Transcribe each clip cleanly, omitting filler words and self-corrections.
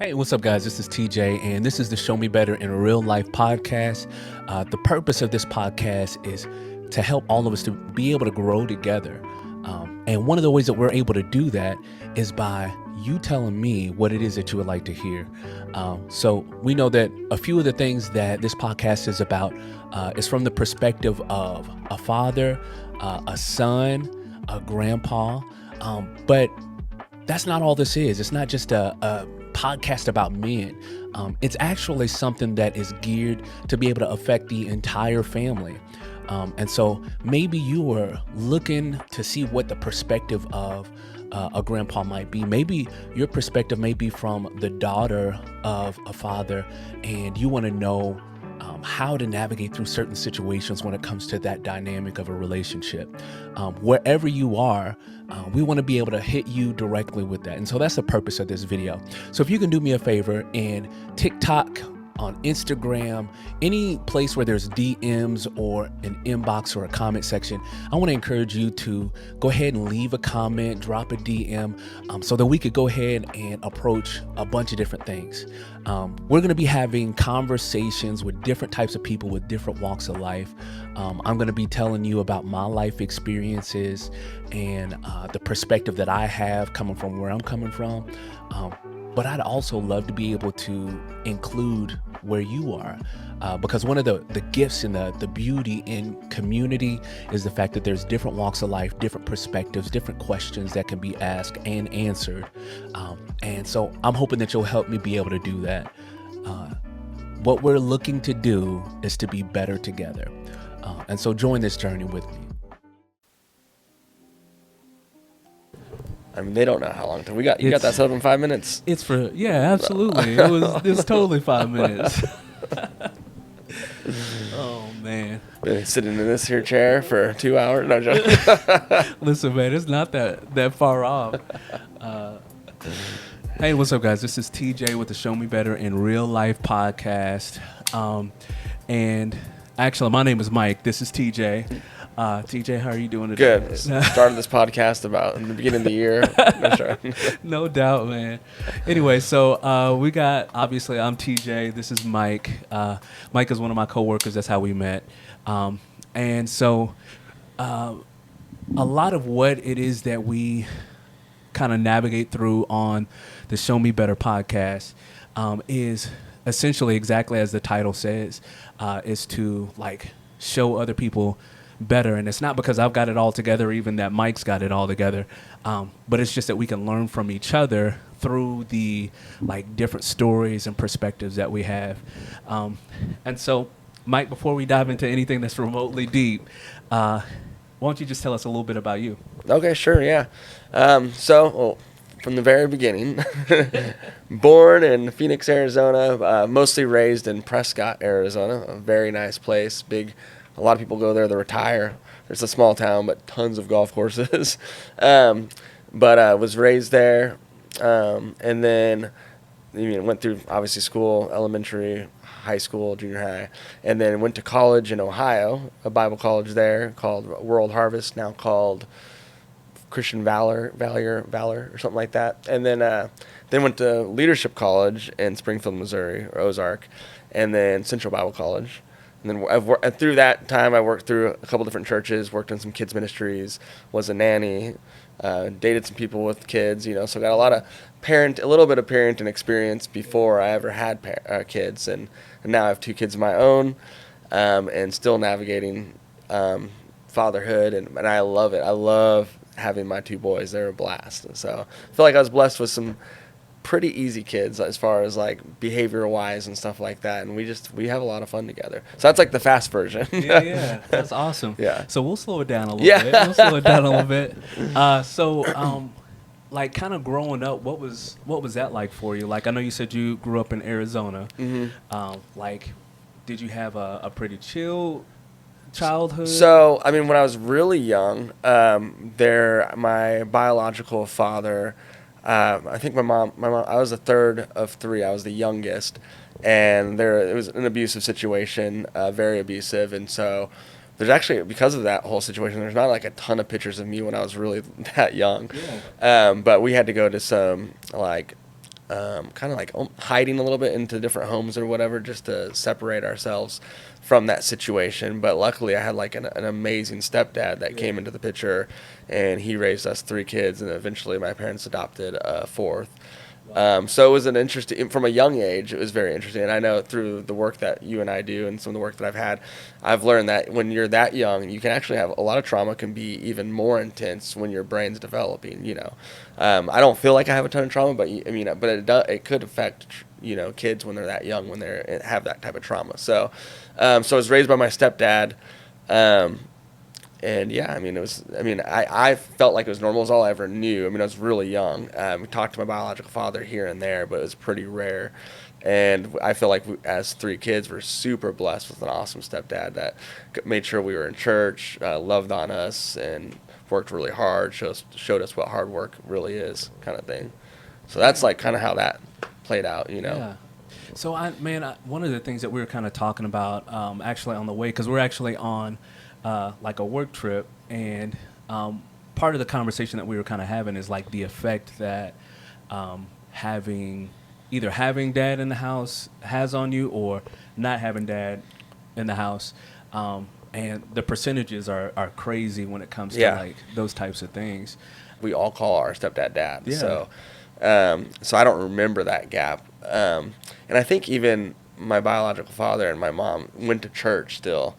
Hey, what's up, guys? This is TJ, and this is the Show Me Better in Real Life podcast. The purpose of this podcast is to help all of us to be able to grow together. And one of the ways that we're able to do that is by you telling me what it is that you would like to hear. So we know that a few of the things that this podcast is about is from the perspective of a father, a son, a grandpa, but that's not all this is. It's not just a podcast about men. It's actually something that is geared to be able to affect the entire family. And so maybe you were looking to see what the perspective of a grandpa might be. Maybe your perspective may be from the daughter of a father, and you want to know how to navigate through certain situations when it comes to that dynamic of a relationship. Wherever you are, we want to be able to hit you directly with that. And so that's the purpose of this video. So if you can do me a favor and TikTok, on Instagram, any place where there's DMs or an inbox or a comment section, I want to encourage you to go ahead and leave a comment, drop a DM, so that we could go ahead and approach a bunch of different things. We're going to be having conversations with different types of people with different walks of life. I'm going to be telling you about my life experiences and the perspective that I have coming from where I'm coming from. But I'd also love to be able to include where you are, because one of the gifts and the beauty in community is the fact that there's different walks of life, different perspectives, different questions that can be asked and answered. And so I'm hoping that you'll help me be able to do that. What we're looking to do is to be better together. And so join this journey with me. I mean, they don't know how long. You got that set up in 5 minutes. It's for, yeah, absolutely. It was totally 5 minutes. Oh, man. Been sitting in this here chair for 2 hours. No joke. Listen, man, it's not that far off. Hey, what's up, guys? This is TJ with the Show Me Better in Real Life podcast. And actually, my name is Mike. This is TJ. TJ, how are you doing today? Good. Started this podcast about in the beginning of the year. No, sure. No doubt, man. Anyway, so we got, obviously, I'm TJ. This is Mike. Mike is one of my coworkers. That's how we met. And so a lot of what it is that we kind of navigate through on the Show Me Better podcast is essentially exactly as the title says, is to like show other people better. And it's not because I've got it all together, or even that Mike's got it all together, but it's just that we can learn from each other through the like different stories and perspectives that we have. And so, Mike, before we dive into anything that's remotely deep, why don't you just tell us a little bit about you? Okay, sure, yeah. From the very beginning, born in Phoenix, Arizona, mostly raised in Prescott, Arizona, a very nice place, big. A lot of people go there to retire. It's a small town, but tons of golf courses. But was raised there, and then went through obviously school, elementary, high school, junior high, and then went to college in Ohio, a Bible college there called World Harvest, now called Christian Valor or something like that. And then went to Leadership College in Springfield, Missouri, or Ozark, and then Central Bible College. And then through that time, I worked through a couple different churches, worked in some kids ministries, was a nanny, dated some people with kids, so got a little bit of parenting experience before I ever had kids. And now I have 2 kids of my own, and still navigating fatherhood, and I love it. I love having my 2 boys. They're a blast. And so I feel like I was blessed with some pretty easy kids as far as like behavioral wise and stuff like that, and we have a lot of fun together. So that's like the fast version. Yeah, that's awesome. Yeah. So we'll slow it down a little bit. We'll slow it down a little bit. Like kind of growing up, what was that like for you? Like I know you said you grew up in Arizona. Mm-hmm. Like, did you have a pretty chill childhood? So I mean, when I was really young, my biological father. I think my mom, I was the third of 3. I was the youngest, and it was an abusive situation, very abusive. And so there's actually, because of that whole situation, there's not like a ton of pictures of me when I was really that young. Yeah. But we had to go to some like kind of like hiding a little bit into different homes or whatever, just to separate ourselves from that situation. But luckily, I had like an amazing stepdad that came into the picture, and he raised us 3 kids, and eventually my parents adopted a 4th. So it was an interesting, from a young age, it was very interesting. And I know through the work that you and I do and some of the work that I've had, I've learned that when you're that young, you can actually have a lot of trauma can be even more intense when your brain's developing, you know. I don't feel like I have a ton of trauma, but I mean, but it could affect, you know, kids when they're that young, when they have that type of trauma. So, so I was raised by my stepdad. And yeah, I mean, I felt like it was normal. It was all I ever knew. I mean, I was really young. We talked to my biological father here and there, but it was pretty rare. And I feel like as 3 kids, we're super blessed with an awesome stepdad that made sure we were in church, loved on us, and worked really hard, showed us what hard work really is, kind of thing. So that's like kind of how that played out, you know. Yeah. So one of the things that we were kind of talking about actually on the way, because we're actually on like a work trip, and part of the conversation that we were kind of having is like the effect that having dad in the house has on you, or not having dad in the house. And the percentages are crazy when it comes to like those types of things. We all call our stepdad dad. Yeah. So I don't remember that gap. And I think even my biological father and my mom went to church still.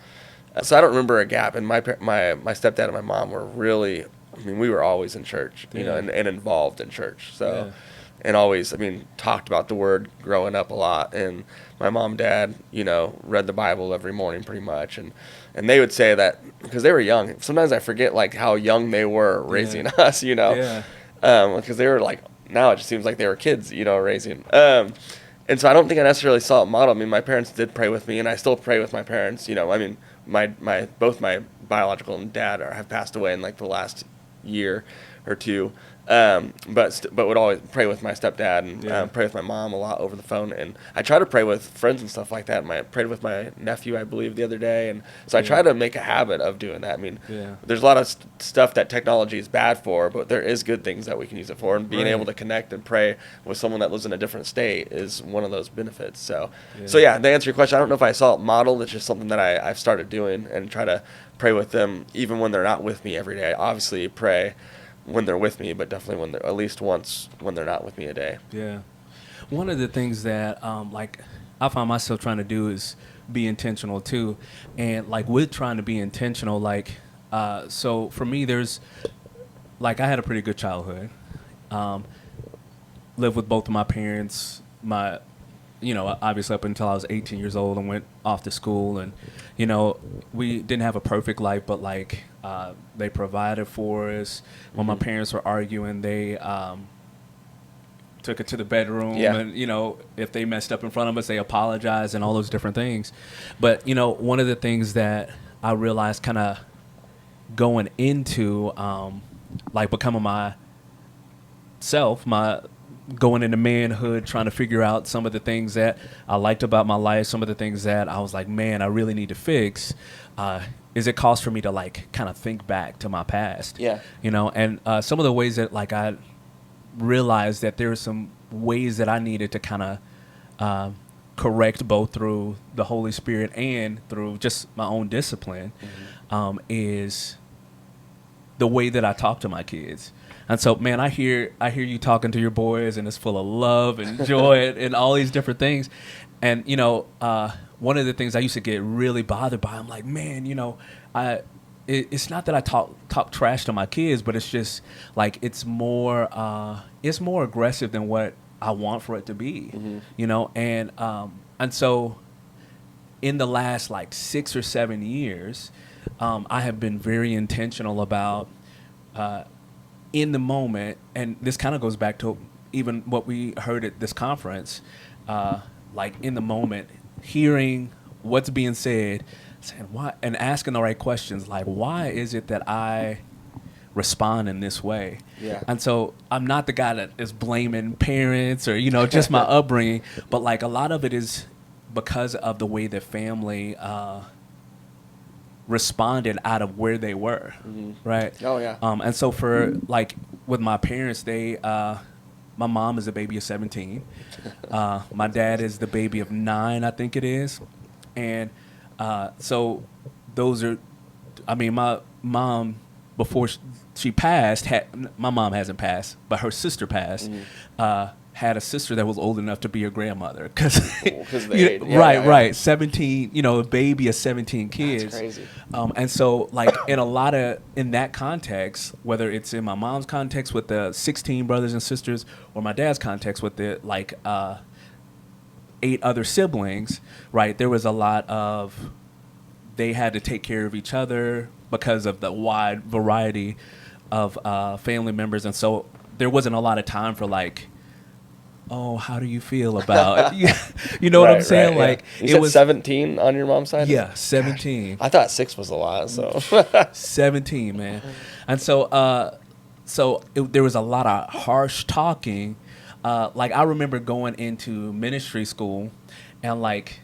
So I don't remember a gap. And my stepdad and my mom were really, I mean, we were always in church, you know, and involved in church. So, and always, I mean, talked about the word growing up a lot. And my mom and dad, you know, read the Bible every morning pretty much. And they would say that, because they were young, sometimes I forget like how young they were raising us, you know, because they were like, now it just seems like they were kids, you know, raising. And so I don't think I necessarily saw it modeled. I mean, my parents did pray with me, and I still pray with my parents. You know, I mean, both my biological and dad have passed away in like the last year or two. But would always pray with my stepdad and pray with my mom a lot over the phone. And I try to pray with friends and stuff like that. I prayed with my nephew, I believe, the other day. And so I try to make a habit of doing that. I mean, there's a lot of stuff that technology is bad for, but there is good things that we can use it for. And being able to connect and pray with someone that lives in a different state is one of those benefits. So yeah, to answer your question, I don't know if I saw it modeled. It's just something that I've started doing, and try to pray with them even when they're not with me every day. I obviously pray when they're with me, but definitely when they're at least once when they're not with me a day. Yeah. One of the things that like I find myself trying to do is be intentional too. And like with trying to be intentional, like so for me there's like I had a pretty good childhood. Lived with both of my parents. You know, obviously up until I was 18 years old and went off to school, and you know, we didn't have a perfect life, but like they provided for us. When my parents were arguing, they took it to the bedroom, and you know, if they messed up in front of us, they apologized and all those different things. But you know, one of the things that I realized kind of going into like becoming going into manhood, trying to figure out some of the things that I liked about my life, some of the things that I was like, man, I really need to fix, is it caused for me to like kind of think back to my past. You know, and some of the ways that like I realized that there were some ways that I needed to kind of correct, both through the Holy Spirit and through just my own discipline, is the way that I talk to my kids. And so, man, I hear you talking to your boys, and it's full of love and joy and all these different things. And, you know, one of the things I used to get really bothered by, I'm like, man, you know, it's not that I talk trash to my kids, but it's just like it's more aggressive than what I want for it to be, you know. And so in the last like 6 or 7 years, I have been very intentional about in the moment, and this kind of goes back to even what we heard at this conference, like in the moment, hearing what's being said, saying why, and asking the right questions, like why is it that I respond in this way? And so I'm not the guy that is blaming parents or, you know, just my upbringing, but like a lot of it is because of the way the family responded out of where they were, right? Oh yeah. And so for like with my parents, my my mom is the baby of 17. My dad is the baby of 9, I think it is. And so those are, I mean, my mom, before she passed, my mom hasn't passed, but her sister passed. Had a sister that was old enough to be her grandmother. Because right. 17, a baby of 17 kids. That's crazy. And so, like, in that context, whether it's in my mom's context with the 16 brothers and sisters or my dad's context with the, 8 other siblings, right, there was a lot of, they had to take care of each other because of the wide variety of family members. And so there wasn't a lot of time for, like, oh, how do you feel about you know what I'm saying? Right, like you said 17 on your mom's side? Yeah, 17. I thought 6 was a lot, so 17, man. And so there was a lot of harsh talking. Like, I remember going into ministry school, and like,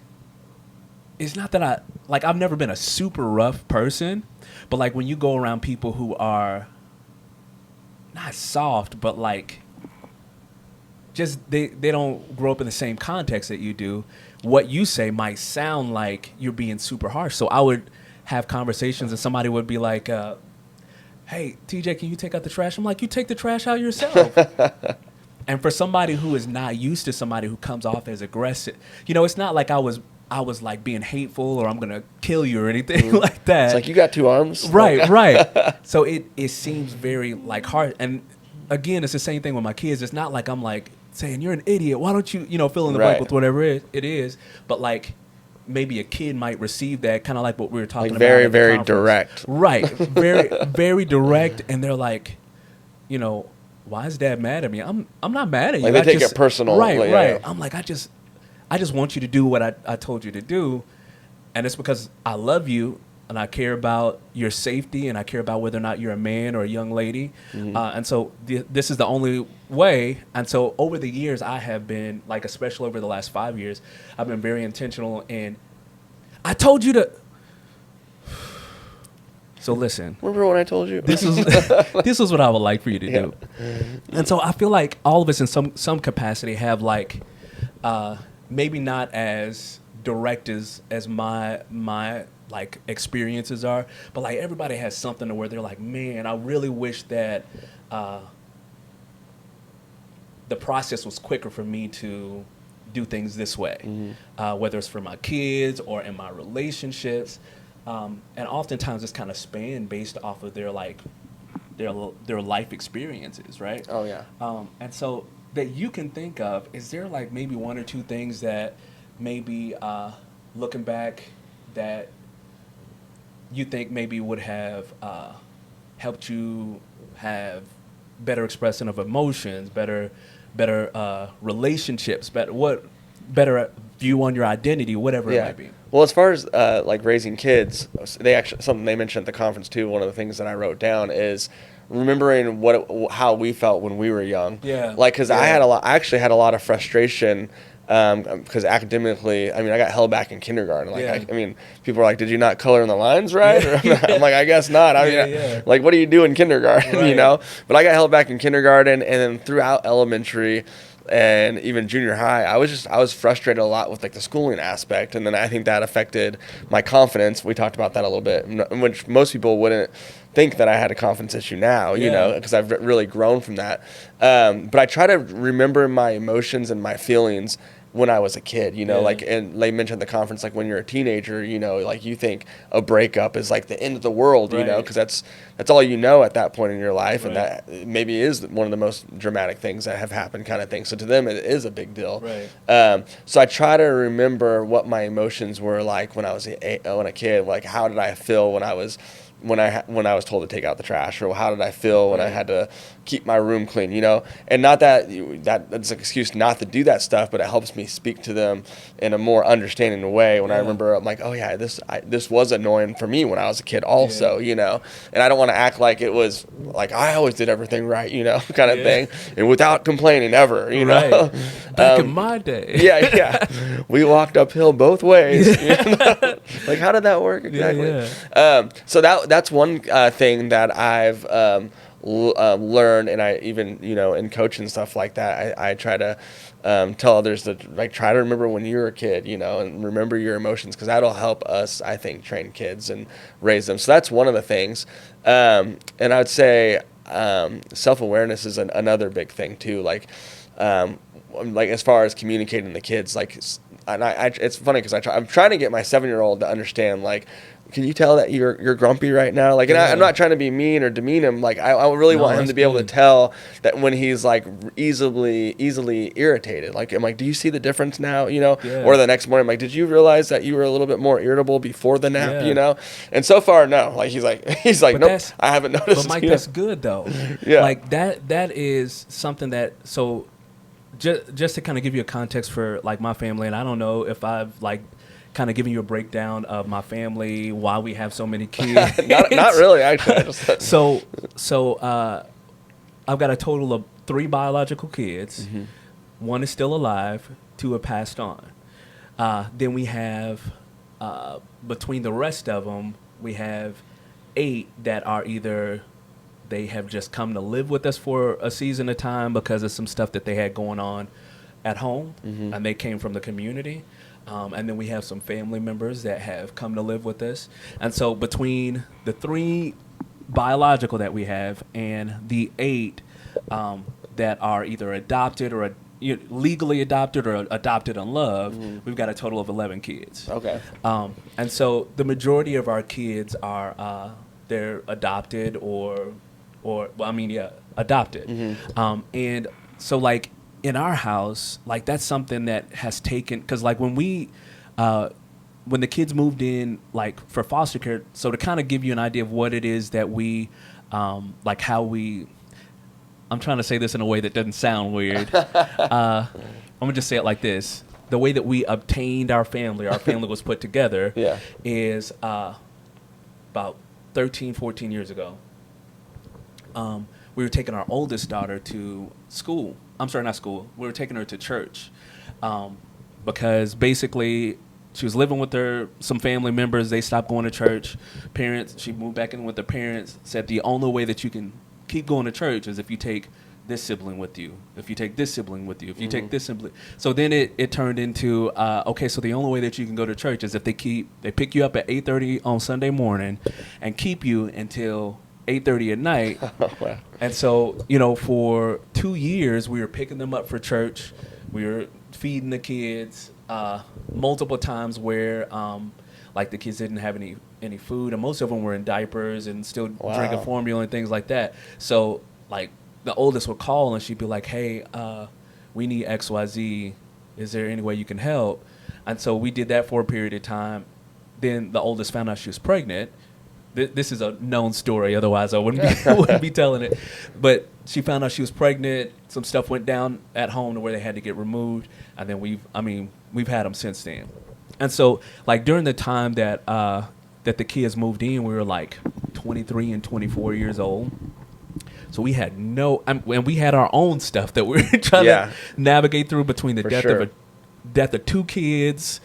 it's not that I've never been a super rough person, but like when you go around people who are not soft, but like, just they don't grow up in the same context that you do, what you say might sound like you're being super harsh. So I would have conversations and somebody would be like, hey, TJ, can you take out the trash? I'm like, you take the trash out yourself. And for somebody who is not used to somebody who comes off as aggressive, it's not like I was like being hateful or I'm going to kill you or anything like that. It's like, you got 2 arms? Right. So it seems very like hard. And again, it's the same thing with my kids. It's not like I'm like saying, you're an idiot, why don't you, fill in the blank with whatever it is. But like, maybe a kid might receive that kind of like what we were talking about. Very, very direct. Right. Very, very direct. And they're like, why is dad mad at me? I'm not mad at you. Like, they take it personal. Right. Yeah. I'm like, I just want you to do what I told you to do. And it's because I love you and I care about your safety and I care about whether or not you're a man or a young lady. And so this is the only way. And so over the years, I have been, like, especially over the last 5 years, I've been very intentional. And I told you to. So listen. Remember when I told you? This is what I would like for you to do. And so I feel like all of us in some capacity have, like, maybe not as direct as my like experiences are, but like everybody has something to where they're like, man, I really wish that the process was quicker for me to do things this way, whether it's for my kids or in my relationships. And oftentimes it's kind of spanned based off of their life experiences, right? Oh, yeah. And so that you can think of, is there like maybe 1 or 2 things that maybe looking back that you think maybe would have helped you have better expression of emotions, better relationships, better view on your identity, whatever it might be? Well, as far as like raising kids, something they mentioned at the conference too. One of the things that I wrote down is remembering how we felt when we were young. Yeah. Like, because I actually had a lot of frustration. Because academically, I mean, I got held back in kindergarten. Like, I mean, people are like, "Did you not color in the lines right?" I'm like, "I guess not." I mean, like, what do you do in kindergarten? Right. But I got held back in kindergarten, and then throughout elementary and even junior high, I was frustrated a lot with like the schooling aspect, and then I think that affected my confidence. We talked about that a little bit, which most people wouldn't think that I had a confidence issue now, because I've really grown from that. But I try to remember my emotions and my feelings when I was a kid, like, and they mentioned at the conference, like when you're a teenager, like you think a breakup is like the end of the world, because that's all at that point in your life. And that maybe is one of the most dramatic things that have happened kind of thing. So to them, it is a big deal. Right. So I try to remember what my emotions were like when I was a kid. Like, how did I feel when I was told to take out the trash, or how did I feel when I had to keep my room clean, and not that's an excuse not to do that stuff, but it helps me speak to them in a more understanding way. When I remember, I'm like, oh yeah, this was annoying for me when I was a kid also, and I don't want to act like it was like I always did everything right, kind of thing, and without complaining ever, Right. Back in my day. We walked uphill both ways. Like, how did that work exactly? So that's one thing that I've learn, and I even, in coaching and stuff like that, I try to tell others to like try to remember when you were a kid, and remember your emotions, because that'll help us, I think, train kids and raise them. So that's one of the things. And I would say self-awareness is another big thing too. Like as far as communicating to the kids, and it's funny because I'm trying to get my 7-year-old to understand, like, can you tell that you're grumpy right now? Like, and I'm not trying to be mean or demean him. Like, I really want him to be able to tell that when he's like easily irritated. Like, I'm like, do you see the difference now? Or the next morning, I'm like, did you realize that you were a little bit more irritable before the nap? And so far, no. Like, he's like, nope, I haven't noticed. But Mike, that's good though. Yeah. Like that is something that, so just to kind of give you a context for like my family, and I don't know if I've like kind of giving you a breakdown of my family, why we have so many kids. not really, actually. So I've got a total of 3 biological kids. Mm-hmm. 1 is still alive, 2 have passed on. Then we have, between the rest of them, we have 8 that are either they have just come to live with us for a season of time because of some stuff that they had going on at home, mm-hmm. and they came from the community. And then we have some family members that have come to live with us. And so between the 3 biological that we have and the 8 that are either adopted or legally adopted or adopted in love, mm-hmm. we've got a total of 11 kids. Okay. And so the majority of our kids are they're adopted adopted. Mm-hmm. And so like in our house, like that's something that has taken, because like when the kids moved in like for foster care, so to kind of give you an idea of what it is that we like how we, I'm trying to say this in a way that doesn't sound weird. I'm gonna just say it like this: the way that we obtained our family was put together, is about 13, 14 years ago. We were taking our oldest daughter to school. I'm sorry, not school. We were taking her to church because basically she was living with some family members. They stopped going to church. She moved back in with her parents, said the only way that you can keep going to church is if you take this sibling with you, if you take this sibling with you, if you mm-hmm. take this sibling. So then it turned into, okay, so the only way that you can go to church is if they pick you up at 8:30 on Sunday morning and keep you until 8:30 at night. Oh, wow. And so, for 2 years, we were picking them up for church. We were feeding the kids multiple times where, like, the kids didn't have any food, and most of them were in diapers and still drinking formula and things like that. So, like, the oldest would call, and she'd be like, hey, we need XYZ. Is there any way you can help? And so we did that for a period of time. Then the oldest found out she was pregnant. This is a known story, otherwise I wouldn't be telling it. But she found out she was pregnant. Some stuff went down at home to where they had to get removed, and then we've had them since then. And so, like during the time that the kids moved in, we were like 23 and 24 years old. So we had and we had our own stuff that we were trying to navigate through between the death of 2 kids,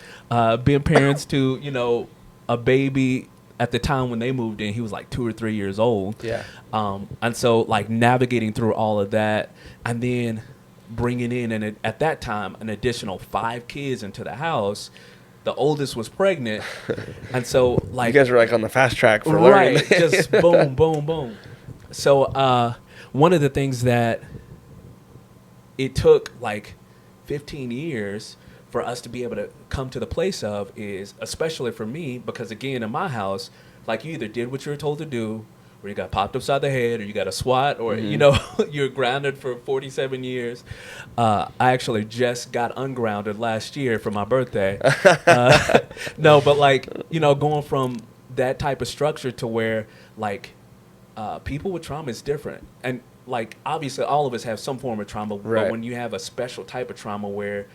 being parents to a baby. At the time when they moved in, he was like 2 or 3 years old. Yeah. And so like navigating through all of that, and then bringing in, and at that time, an additional 5 kids into the house. The oldest was pregnant. And so like, you guys were like on the fast track for learning. Right. Just boom, boom, boom. So one of the things that it took like 15 years for us to be able to come to the place of is, especially for me, because again, in my house, like you either did what you were told to do, or you got popped upside the head, or you got a SWAT, or, mm-hmm. You're grounded for 47 years. I actually just got ungrounded last year for my birthday. No, but like, going from that type of structure to where like people with trauma is different. And like, obviously all of us have some form of trauma, right. But when you have a special type of trauma where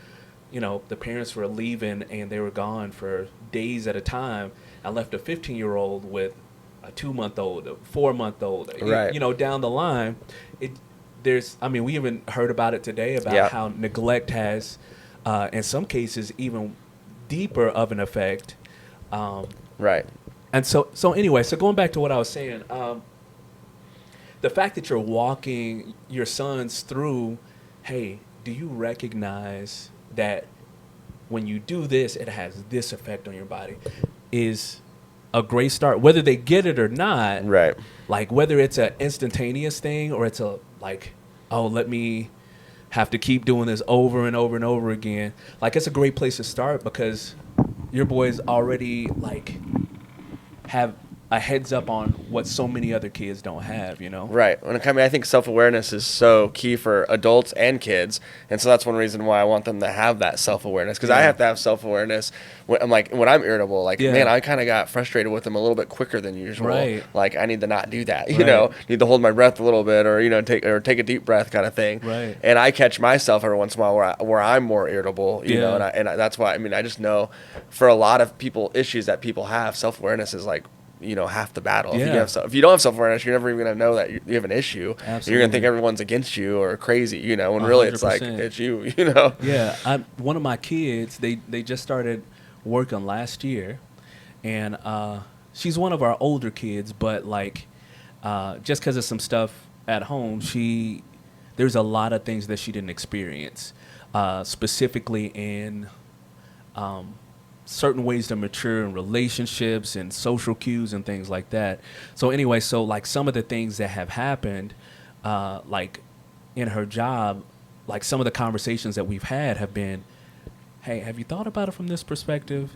the parents were leaving and they were gone for days at a time. I left a 15-year-old with a 2-month-old, a 4-month-old. Right. Down the line, we even heard about it today about how neglect has, in some cases, even deeper of an effect. Right. And so anyway, going back to what I was saying, the fact that you're walking your sons through, hey, do you recognize that when you do this, it has this effect on your body, is a great start. Whether they get it or not, Right. like whether it's an instantaneous thing or it's a like, oh, let me have to keep doing this over and over and over again. Like, it's a great place to start because your boys already like have a heads up on what so many other kids don't have, you know? Right. I think self-awareness is so key for adults and kids. And so that's one reason why I want them to have that self-awareness. Because I have to have self-awareness when I'm irritable. Like, man, I kind of got frustrated with them a little bit quicker than usual. Right. Like, I need to not do that, you know? Need to hold my breath a little bit or, you know, take a deep breath kind of thing. Right. And I catch myself every once in a while where I'm more irritable, you know? And that's why, I mean, I just know for a lot of issues that people have, self-awareness is like, you know, half the battle. Yeah. If you don't have self-awareness, you're never even going to know that you have an issue. Absolutely. You're going to think everyone's against you or crazy, you know, when really it's 100%. like, it's you, you know? Yeah. One of my kids, they just started working last year, and she's one of our older kids, but like just because of some stuff at home, there's a lot of things that she didn't experience, specifically in certain ways to mature in relationships and social cues and things like that. So anyway, like some of the things that have happened, like in her job, like some of the conversations that we've had have been, hey, have you thought about it from this perspective?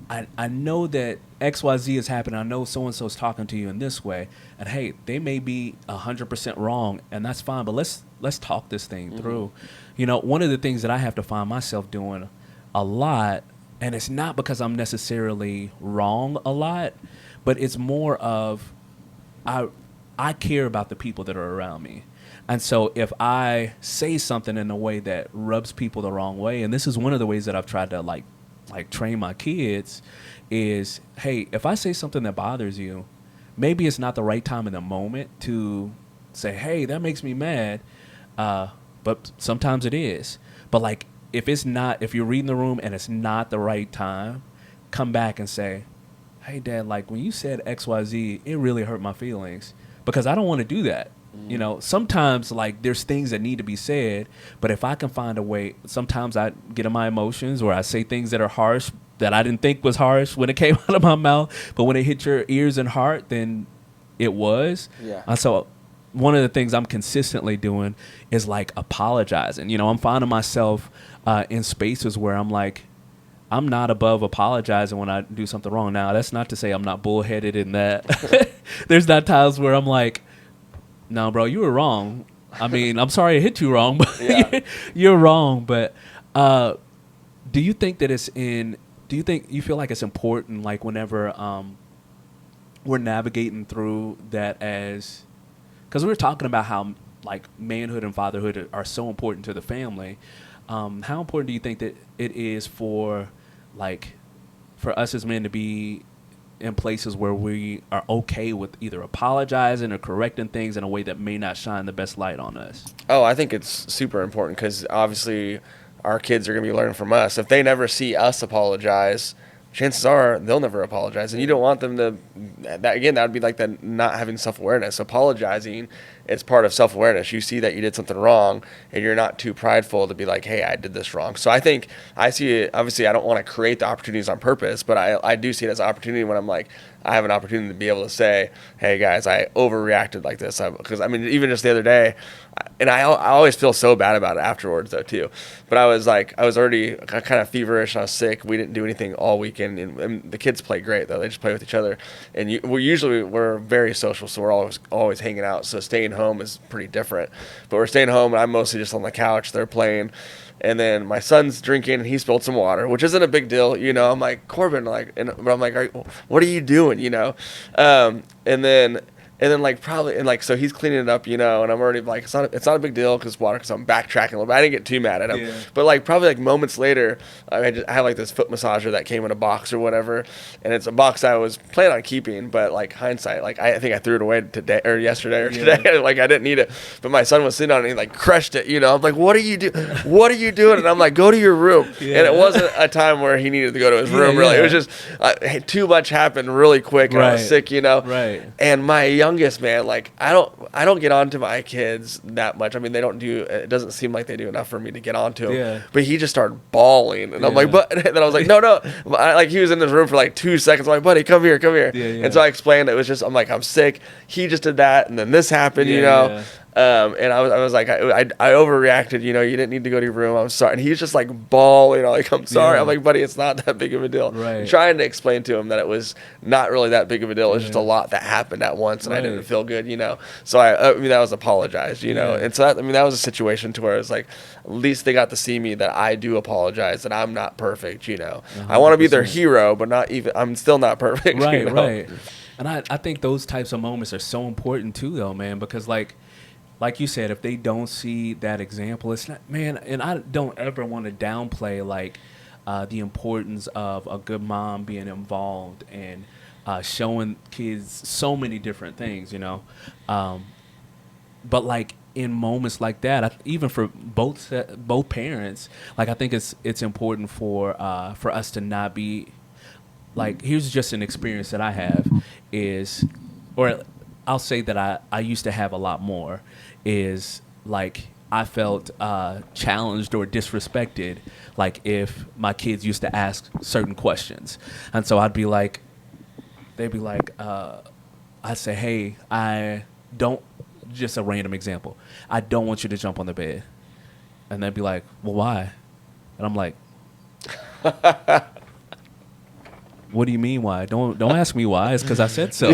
I know that XYZ is happening. I know so-and-so is talking to you in this way. And hey, they may be 100% wrong, and that's fine, but let's talk this thing through. You know, one of the things that I have to find myself doing a lot, and it's not because I'm necessarily wrong a lot, but it's more of I care about the people that are around me. And so if I say something in a way that rubs people the wrong way, and this is one of the ways that I've tried to like train my kids is, hey, if I say something that bothers you, maybe it's not the right time in the moment to say, hey, that makes me mad. But sometimes it is. But like, if you're reading the room and it's not the right time, come back and say, hey, Dad, like when you said XYZ, it really hurt my feelings because I don't want to do that. You know, sometimes like there's things that need to be said, but if I can find a way, sometimes I get in my emotions or I say things that are harsh that I didn't think was harsh when it came out of my mouth, but when it hit your ears and heart, then it was. Yeah. And so one of the things I'm consistently doing is like apologizing. You know, I'm finding myself in spaces where I'm like, I'm not above apologizing when I do something wrong. Now, that's not to say I'm not bullheaded in that. There's not times where I'm like, no, bro, you were wrong. I mean, I'm sorry I hit you wrong, but you're wrong. But do you think that you feel like it's important, like whenever we're navigating through that because we were talking about how like manhood and fatherhood are so important to the family. How important do you think that it is for us as men to be in places where we are okay with either apologizing or correcting things in a way that may not shine the best light on us? Oh, I think it's super important because obviously our kids are going to be learning from us. If they never see us apologize, chances are they'll never apologize. And you don't want them to, that would be like the not having self-awareness. Apologizing, it's part of self-awareness. You see that you did something wrong and you're not too prideful to be like, hey, I did this wrong. So I think I see it, obviously I don't want to create the opportunities on purpose, but I do see it as an opportunity when I'm like, I have an opportunity to be able to say, hey guys, I overreacted like this. Because I mean, even just the other day, and I always feel so bad about it afterwards though too. But I was already kind of feverish and I was sick. We didn't do anything all weekend. And the kids play great though. They just play with each other. And we're very social, so we're always hanging out. So staying home is pretty different. But we're staying home and I'm mostly just on the couch. They're playing. And then my son's drinking and he spilled some water, which isn't a big deal, you know. I'm like, Corbin, but I'm like, what are you doing, you know? And then so he's cleaning it up, you know, and I'm already like, it's not a big deal because I'm backtracking a little bit. I didn't get too mad at him. Yeah. But like probably like moments later, I had like this foot massager that came in a box or whatever. And it's a box I was planning on keeping, but like hindsight, like I think I threw it away today or yesterday or today. Like I didn't need it. But my son was sitting on it and he like crushed it, you know. I'm like, what are you doing? What are you doing? And I'm like, go to your room. Yeah. And it wasn't a time where he needed to go to his room really. It was just too much happened really quick and I was sick, you know. Right. And my young youngest, man, like I don't get on to my kids that much. I mean, it doesn't seem like they do enough for me to get on to him. Yeah. But he just started bawling, and I'm like, but and then I was like, no. Like he was in this room for like 2 seconds. I'm like, buddy, come here. Yeah, yeah. And so I explained it was just, I'm like, I'm sick. He just did that, and then this happened, you know. Yeah. And I was like, I overreacted, you know, you didn't need to go to your room. I'm sorry. And he's just like bawling, like, I'm sorry. Yeah. I'm like, buddy, it's not that big of a deal. Right. Trying to explain to him that it was not really that big of a deal. It was just a Yeah. lot that happened at once, and I didn't Right. feel good, you know. So I mean, that was apologized, you know. Yeah. And so that was a situation to where it's like, at least they got to see me that I do apologize, that I'm not perfect, you know. I want to be their 100%. hero, but I'm still not perfect. Right, you know? right. And I think those types of moments are so important too, though, man, because like you said, if they don't see that example, it's not, man. And I don't ever want to downplay like the importance of a good mom being involved and showing kids so many different things, you know. But like in moments like that, even for both parents, like I think it's important for us to not be like. Here's just an experience that I have is, or I'll say that I used to have a lot more, is like I felt challenged or disrespected, like if my kids used to ask certain questions. And so I'd be like, they'd be like, I'd say, hey, I don't, just a random example, I don't want you to jump on the bed. And they'd be like, well, why? And I'm like, what do you mean why? Don't ask me why. It's because I said so.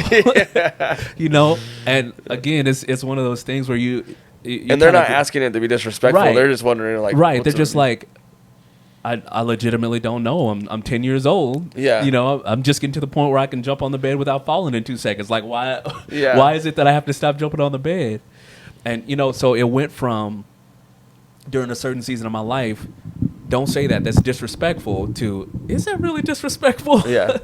You know. And again, it's one of those things where you and they're not asking it to be disrespectful. Right. They're just wondering, like, right. They're just like, I legitimately don't know. I'm 10 years old. Yeah. You know, I'm just getting to the point where I can jump on the bed without falling in 2 seconds. Like, why? Yeah. Why is it that I have to stop jumping on the bed? And you know, so it went from during a certain season of my life, don't say that, that's disrespectful, to, is that really disrespectful? Yeah.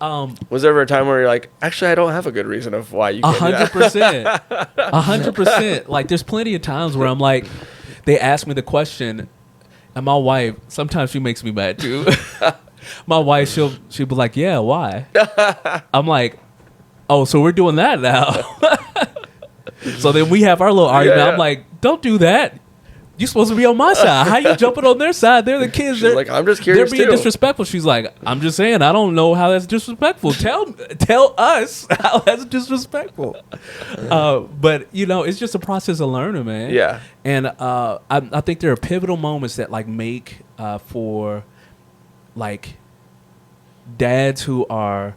Was there ever a time where you're like, actually, I don't have a good reason of why you can't do that? 100%. 100%. Like, there's plenty of times where I'm like, they ask me the question, and my wife, sometimes she makes me mad too. My wife, she'll be like, yeah, why? I'm like, oh, so we're doing that now. So then we have our little argument. Yeah. I'm like, don't do that. You're supposed to be on my side. How you jumping on their side? They're the kids. She's like, I'm just curious They're being too. disrespectful. She's like, I'm just saying, I don't know how that's disrespectful. Tell us how that's disrespectful. But you know, it's just a process of learning, man. Yeah. And I think there are pivotal moments that like make for like dads who are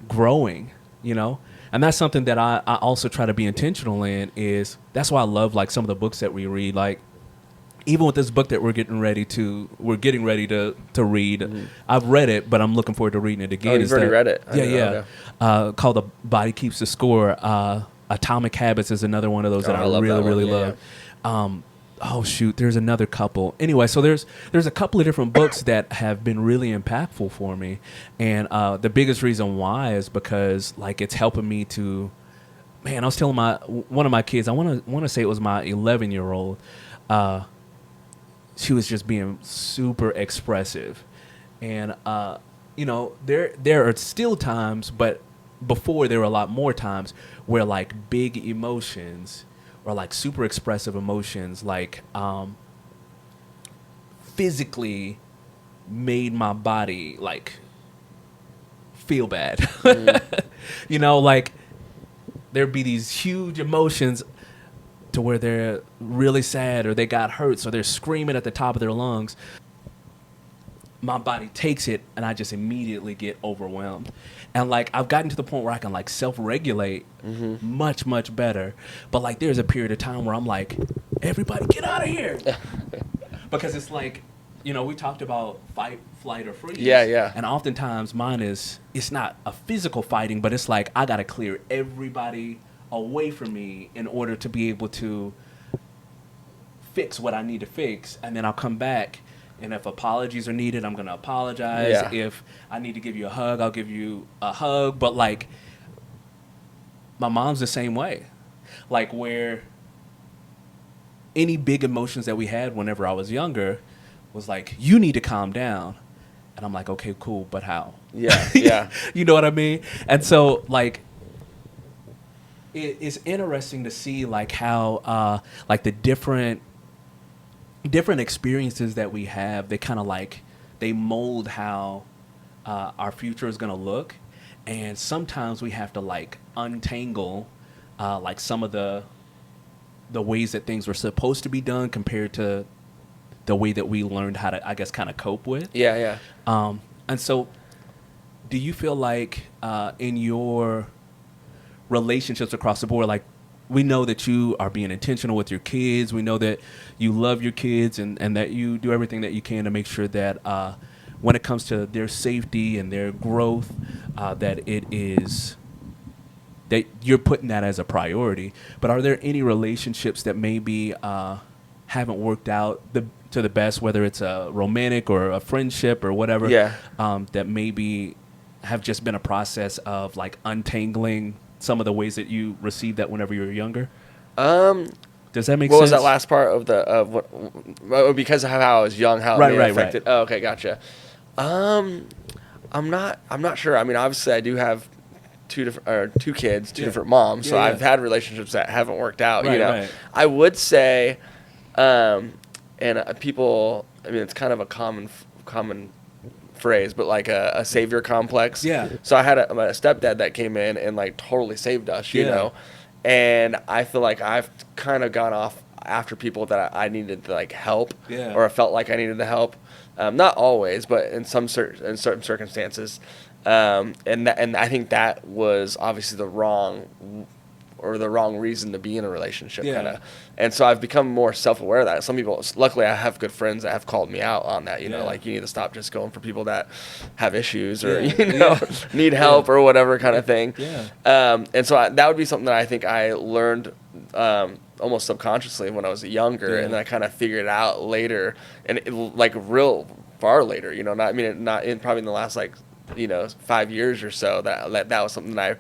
growing, you know. And that's something that I also try to be intentional in. Is that's why I love like some of the books that we read. Like even with this book that we're getting ready to read. Mm-hmm. I've read it, but I'm looking forward to reading it again. Oh, you've already read it? Yeah. Called The Body Keeps the Score. Atomic Habits is another one of those that I really love. Oh shoot, there's another couple. Anyway, so there's a couple of different books that have been really impactful for me, and the biggest reason why is because like it's helping me to, man. I was telling one of my kids, I want to say it was my 11-year-old. She was just being super expressive, and you know there are still times, but before there were a lot more times where like big emotions. Or like super expressive emotions, like physically made my body like feel bad. You know, like there'd be these huge emotions to where they're really sad or they got hurt, so they're screaming at the top of their lungs. My body takes it and I just immediately get overwhelmed. And like I've gotten to the point where I can like self-regulate much better. But like there's a period of time where I'm like, everybody get out of here. Because it's like, you know, we talked about fight, flight, or freeze. Yeah. And oftentimes mine is, it's not a physical fighting, but it's like I got to clear everybody away from me in order to be able to fix what I need to fix. And then I'll come back. And if apologies are needed, I'm going to apologize. Yeah. If I need to give you a hug, I'll give you a hug. But, like, my mom's the same way. Like, where any big emotions that we had whenever I was younger was like, you need to calm down. And I'm like, okay, cool, but how? Yeah. You know what I mean? And so, like, it's interesting to see like how like the different experiences that we have, they kind of like they mold how our future is going to look, and sometimes we have to like untangle like some of the ways that things were supposed to be done compared to the way that we learned how to, I guess, kind of cope with. Yeah. And so, do you feel like in your relationships across the board, like we know that you are being intentional with your kids, we know that you love your kids, and that you do everything that you can to make sure that when it comes to their safety and their growth, that it is that you're putting that as a priority. But are there any relationships that maybe haven't worked out to the best, whether it's a romantic or a friendship or whatever, Yeah. that maybe have just been a process of like untangling some of the ways that you received that whenever you were younger? Does that make What sense? was that last part of what? Because of how I was young, how it may have affected. Oh, okay, gotcha. I'm not sure. I mean, obviously, I do have two kids, two different moms, so I've had relationships that haven't worked out. Right. I would say, and people. I mean, it's kind of a common phrase, but like a savior complex. Yeah. So I had a stepdad that came in and like totally saved us, you know, and I feel like I've kind of gone off after people that I needed to like help, or I felt like I needed the help. Not always, but in certain circumstances, and I think that was obviously the wrong reason to be in a relationship, kind of. And so I've become more self-aware of that. Some people, luckily, I have good friends that have called me out on that. You know, like you need to stop just going for people that have issues or need help or whatever kind of thing. And so that would be something that I think I learned almost subconsciously when I was younger, and then I kind of figured it out later, and like real far later. You know, not in probably in the last 5 years or so that was something that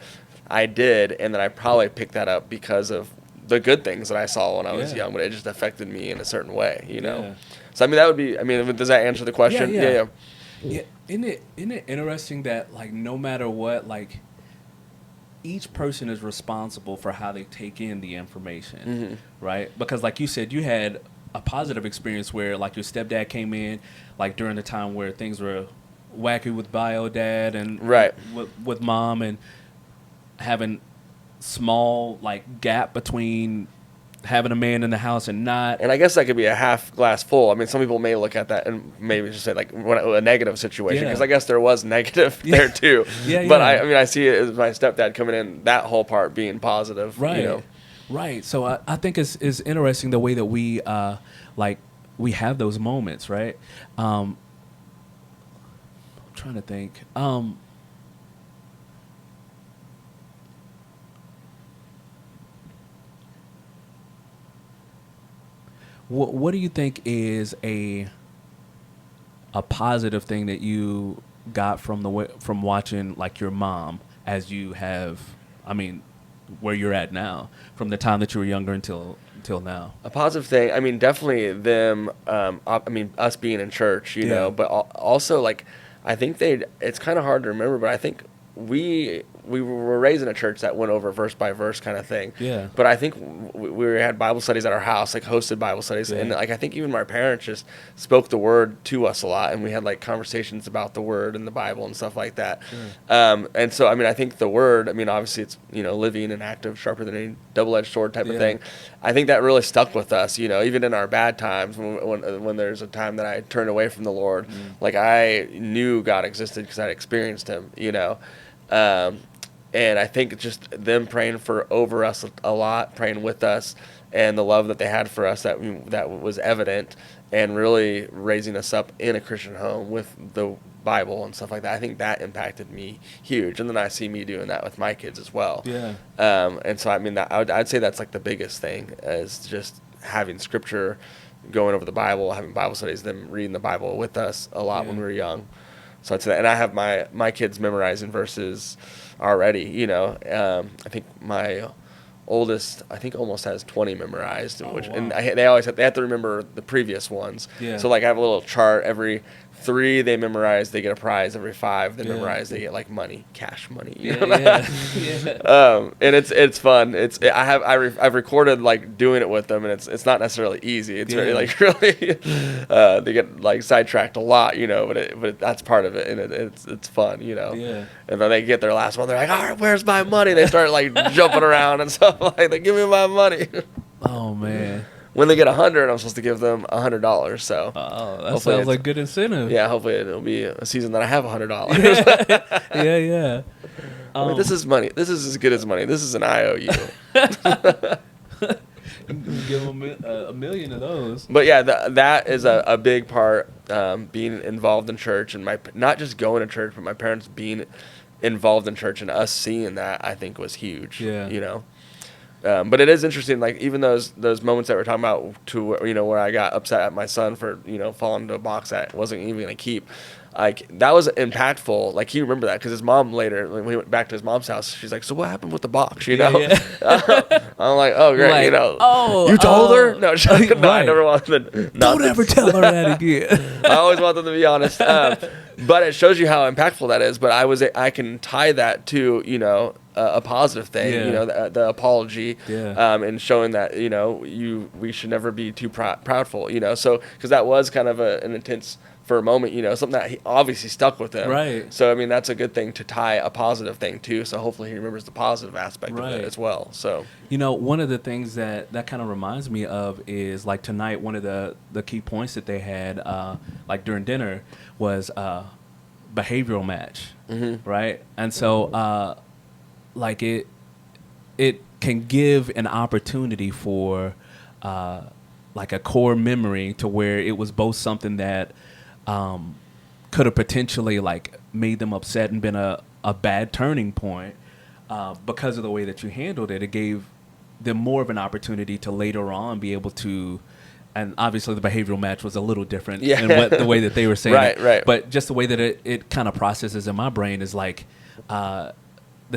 I did, and then I probably picked that up because of the good things that I saw when I was young, but it just affected me in a certain way, you know. So I mean, that would be. I mean, does that answer the question? Yeah. Isn't it interesting that like no matter what, like each person is responsible for how they take in the information, right? Because like you said, you had a positive experience where like your stepdad came in like during the time where things were wacky with bio dad and with mom, and having small like gap between having a man in the house and not. And I guess that could be a half glass full. I mean, some people may look at that and maybe just say like a negative situation, because I guess there was negative there too. But I mean, I see it as my stepdad coming in, that whole part being positive. Right. You know? Right. So I think it's interesting the way that we like we have those moments, right? I'm trying to think. What do you think is a positive thing that you got from watching like your mom as you have, I mean, where you're at now, from the time that you were younger until now? A positive thing, I mean, definitely them. I mean, us being in church, you know, but also like, I think it's kind of hard to remember, but I think we were raised in a church that went over verse by verse kind of thing. Yeah. But I think we had Bible studies at our house, like hosted Bible studies, and like I think even my parents just spoke the word to us a lot, and we had like conversations about the word and the Bible and stuff like that. And so I mean, I think the word, I mean, obviously it's, you know, living and active, sharper than any double-edged sword type of thing. I think that really stuck with us, you know, even in our bad times, when there's a time that I turned away from the Lord, like I knew God existed because I'd experienced Him, you know. And I think just them praying over us a lot, praying with us, and the love that they had for us that was evident, and really raising us up in a Christian home with the Bible and stuff like that. I think that impacted me huge, and then I see me doing that with my kids as well. And so I mean, that I'd say that's like the biggest thing, is just having Scripture, going over the Bible, having Bible studies, them reading the Bible with us a lot when we were young. So I'd say that, and I have my kids memorizing verses already. You know, I think my oldest, I think, almost has 20 memorized, and they have to remember the previous ones. So like I have a little chart every 3 they memorize, they get a prize. Every 5 they Yeah. memorize, they get like money, cash money. You Yeah, know? yeah. And it's fun. I've recorded like doing it with them, and it's not necessarily easy. It's very Yeah. like really they get like sidetracked a lot, you know. But that's part of it, and it's fun, you know. Yeah. And then they get their last one, they're like, all right, where's my money? They start like jumping around and stuff like that. Give me my money. Oh man. When they get 100, I'm supposed to give them $100. So Oh, that hopefully sounds like good incentive. yeah, hopefully it'll be a season that I have $100. Yeah, yeah. I mean, this is money. This is as good as money. This is an IOU. Give them a million of those. But yeah, that is a big part, being involved in church, and not just going to church, but my parents being involved in church, and us seeing that, I think, was huge. Yeah. You know. But it is interesting, like even those moments that we're talking about, where I got upset at my son for falling into a box that wasn't even gonna keep, like that was impactful. Like he remembered that because his mom later, when we went back to his mom's house, she's like, "So what happened with the box?" You know, Yeah. I'm like, "Oh great, Like, you told her? No, no, I never wanted to. Don't ever tell her that again. I always want them to be honest. But it shows you how impactful that is. But I can tie that to a positive thing, Yeah. the apology, Yeah. and showing that we should never be too proudful, so because that was kind of an intense for a moment, something that he obviously stuck with him, Right. So I mean that's a good thing to tie a positive thing to. So hopefully he remembers the positive aspect of Right. it as well. So One of the things that kind of reminds me of is like tonight, one of the key points that they had like during dinner was behavioral match, right? And so like it can give an opportunity for like a core memory to where it was both something that could have potentially like made them upset and been a bad turning point because of the way that you handled it. It gave them more of an opportunity to later on be able to, and obviously the behavioral match was a little different in the way that they were saying it. Right. But just the way that it kind of processes in my brain is like the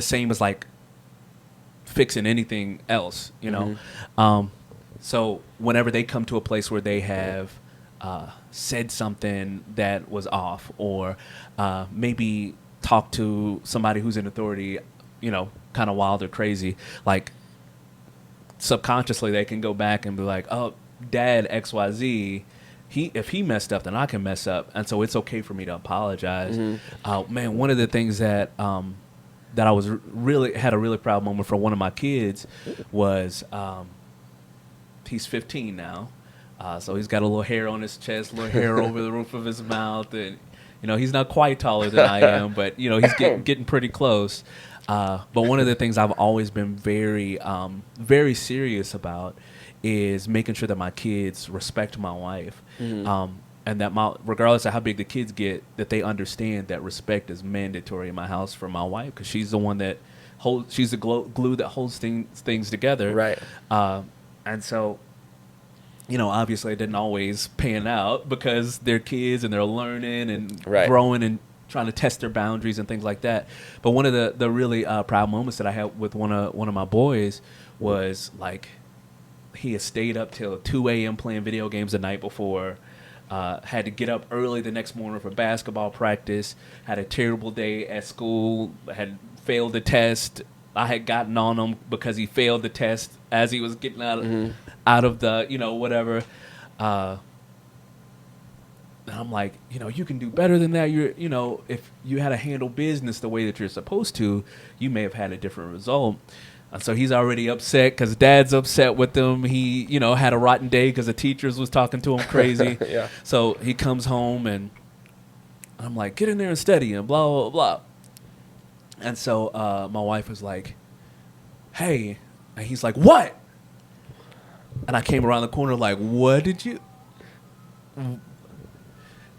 same as like fixing anything else, so whenever they come to a place where they have said something that was off, or maybe talk to somebody who's in authority, kind of wild or crazy, like subconsciously they can go back and be like, oh, Dad XYZ, if he messed up, then I can mess up, and so it's okay for me to apologize. Man, one of the things that that I was had a really proud moment for one of my kids was he's 15 now. So he's got a little hair on his chest, a little hair over the roof of his mouth, and he's not quite taller than I am, but he's getting pretty close. But one of the things I've always been very, very serious about is making sure that my kids respect my wife, and that regardless of how big the kids get, that they understand that respect is mandatory in my house for my wife, because she's the one that she's the glue that holds things together, right. And so. Obviously it didn't always pan out because they're kids and they're learning and growing and trying to test their boundaries and things like that. But one of the really proud moments that I had with one of my boys was like he had stayed up till 2 a.m. playing video games the night before, had to get up early the next morning for basketball practice, had a terrible day at school, had failed the test. I had gotten on him because he failed the test as he was getting out of the, whatever. And I'm like, you can do better than that. If you had to handle business the way that you're supposed to, you may have had a different result. And so he's already upset because Dad's upset with him. He, had a rotten day because the teachers was talking to him crazy. Yeah. So he comes home and I'm like, get in there and study and blah, blah, blah. And so my wife was like, hey. And he's like, what? And I came around the corner like, what did you?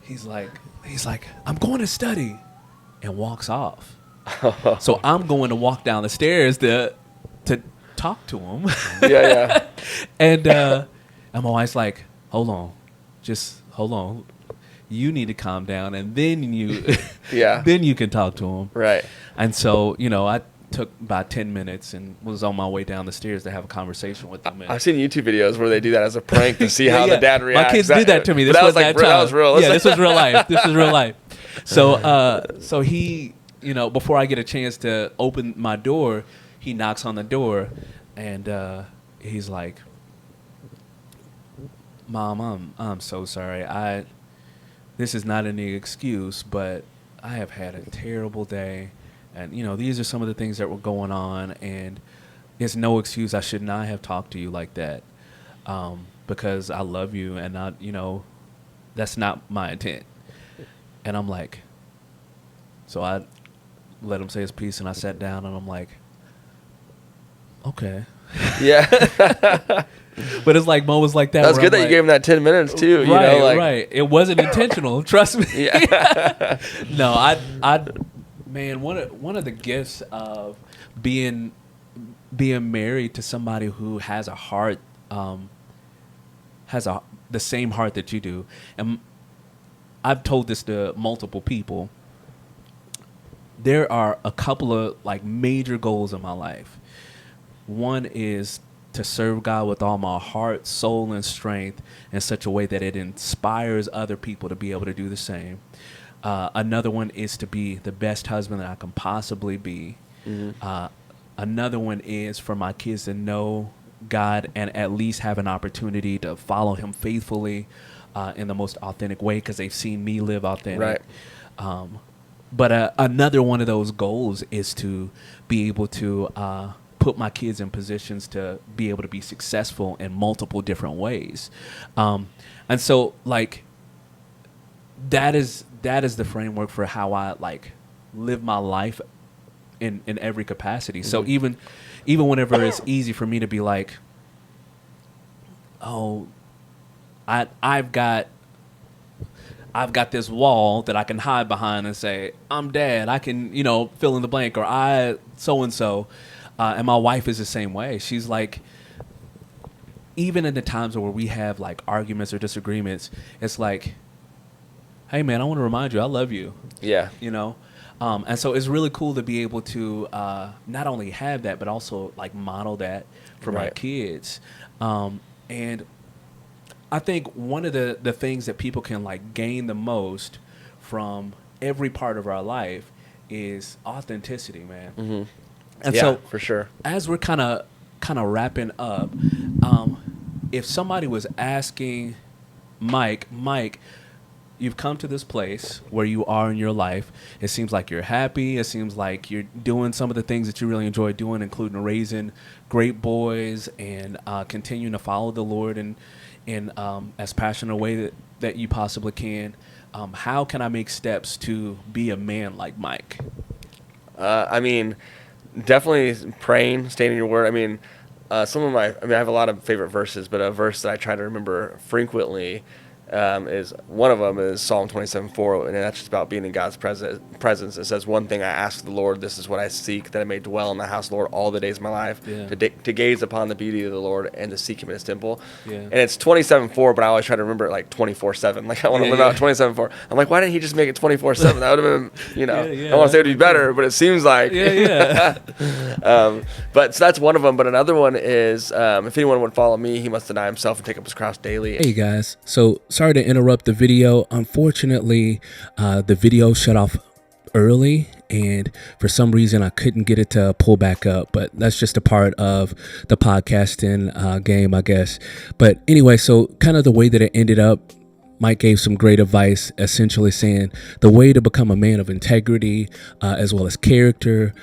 He's like, I'm going to study, and walks off. So I'm going to walk down the stairs to talk to him. Yeah. And my wife's like, hold on. Just hold on. You need to calm down, and then you then you can talk to him. Right. And so, took about 10 minutes and was on my way down the stairs to have a conversation with them. And I've seen YouTube videos where they do that as a prank to see how the dad reacts. My kids did that to me. This that was like that time. That was real. Yeah, this was real life. This was real life. So he, before I get a chance to open my door, he knocks on the door, and he's like, "Mom, I'm so sorry. This is not any excuse, but I have had a terrible day, and these are some of the things that were going on, and it's no excuse. I should not have talked to you like that, because I love you, and that's not my intent." And I'm like, so I let him say his piece, and I sat down, and I'm like, okay. Yeah. But it's like moments like that. That's good that you gave him that 10 minutes too. Right. It wasn't intentional. Trust me. Yeah. No, man, one of the gifts of being married to somebody who has a heart, the same heart that you do, and I've told this to multiple people. There are a couple of like major goals in my life. One is to serve God with all my heart, soul, and strength in such a way that it inspires other people to be able to do the same. Another one is to be the best husband that I can possibly be. Mm-hmm. Another one is for my kids to know God and at least have an opportunity to follow him faithfully in the most authentic way, because they've seen me live authentic. Right. But another one of those goals is to be able to put my kids in positions to be able to be successful in multiple different ways. And so like that is the framework for how I like live my life in every capacity. Mm-hmm. So even whenever it's easy for me to be like, oh, I've got this wall that I can hide behind and say, I'm dad. I can, fill in the blank, or I so-and-so. And my wife is the same way. She's like, even in the times where we have like arguments or disagreements, it's like, hey man, I want to remind you, I love you. Yeah. And so it's really cool to be able to not only have that, but also like model that for my kids. And I think one of the things that people can like gain the most from every part of our life is authenticity, man. Mm-hmm. And so for sure, as we're kind of wrapping up, if somebody was asking Mike, you've come to this place where you are in your life. It seems like you're happy. It seems like you're doing some of the things that you really enjoy doing, including raising great boys and continuing to follow the Lord in as passionate a way that you possibly can. How can I make steps to be a man like Mike? Definitely praying, staying in your word. I have a lot of favorite verses, but a verse that I try to remember frequently is one of them is Psalm 27:4, and that's just about being in God's presence. It says, "One thing I ask the Lord, this is what I seek, that I may dwell in the house of the Lord all the days of my life, to gaze upon the beauty of the Lord and to seek him in his temple." Yeah. And it's 27:4, but I always try to remember it like 24/7. Like I want to live out 27:4. I'm like, why didn't he just make it 24/7? That would have been, I want to say it would be better, but it seems like. But so that's one of them. But another one is, if anyone would follow me, he must deny himself and take up his cross daily. Hey guys, so sorry to interrupt the video. Unfortunately, the video shut off early, and for some reason I couldn't get it to pull back up, but that's just a part of the podcasting game, I guess. But anyway, so kind of the way that it ended up, Mike gave some great advice, essentially saying the way to become a man of integrity as well as character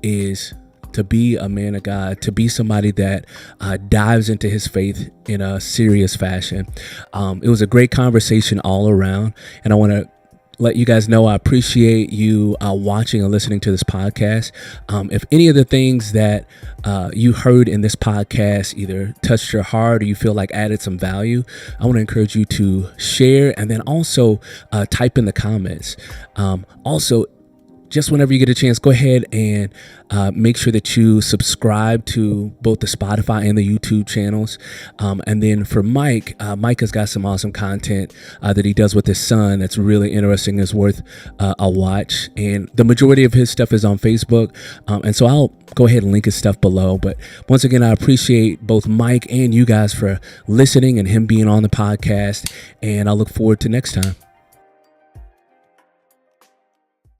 is to be a man of God, to be somebody that dives into his faith in a serious fashion. It was a great conversation all around, and I want to let you guys know I appreciate you watching and listening to this podcast. If any of the things that you heard in this podcast either touched your heart or you feel like added some value, I want to encourage you to share, and then also type in the comments. Also, just whenever you get a chance, go ahead and make sure that you subscribe to both the Spotify and the YouTube channels. And then for Mike, Mike has got some awesome content that he does with his son that's really interesting, is worth a watch. And the majority of his stuff is on Facebook. And so I'll go ahead and link his stuff below. But once again, I appreciate both Mike and you guys for listening and him being on the podcast. And I look forward to next time.